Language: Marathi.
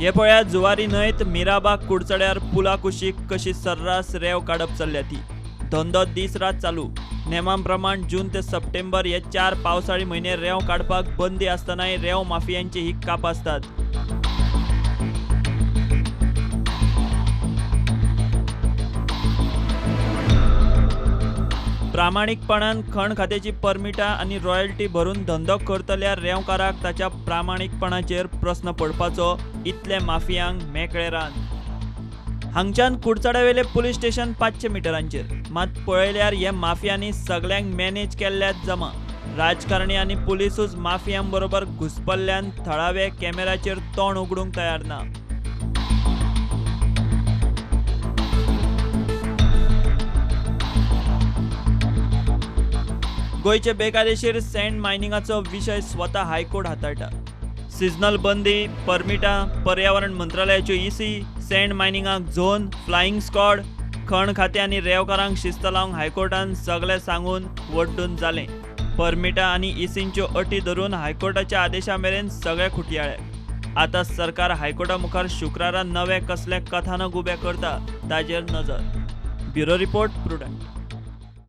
हे पळयात जुवारी न्हंयत मिराबाग कुडचड्यार पुला कुशीक कशी सर्रास रेंव काडप चल्ल्या ती। धंदो दीस रात चालू। नेमां प्रमाण जून ते सप्टेंबर हे 4 पावसाळी म्हयने रेंव काडपाक बंदी आसतनाय रेंव माफियांची ही काप आसतात। प्रामाणीकपणान खण खात्याची परमिटां आनी रॉयल्टी भरून धंदो करतल्या रेंवकाराक ताच्या प्रामाणीकपणाचेर प्रस्न पडपाचो इतले माफियांक मेकळे रान। हांगच्यान कुडचड्यावेले पुलीस स्टेशन 500 मिटरांचेर, मात पळयल्यार हे माफियांनी सगळ्यांक मॅनेज केल्ल्यात जमा। राजकारणी आनी पुलिसूच माफियां बरोबर घुसपल्ल्यान थळावे कॅमेराचेर तोंड उगडूंक तयार ना। गोयचे बेकायदेशीर सँड मायनिंगाचो विशय स्वता हायकोर्ट हाताळटा। सिजनल बंदी, परमिटां, पर्यावरण मंत्रालयाच्यो EC, सँड मायनिंगाक झोन, फ्लायिंग स्क्वॉड, खण खातें आनी रेंवकारांक शिस्त लावंक हायकोर्टान सगळें सांगून वड्डून जालें। परमिटां आनी ECंच्यो अटी धरून हायकोर्टाच्या आदेशा मेरेन सगळे खुटयाळे। आतां सरकार हायकोर्टा मुखार शुक्रारा नवे कसले कथानक उबें करता ताजेर नजर। Bureau report, prudent.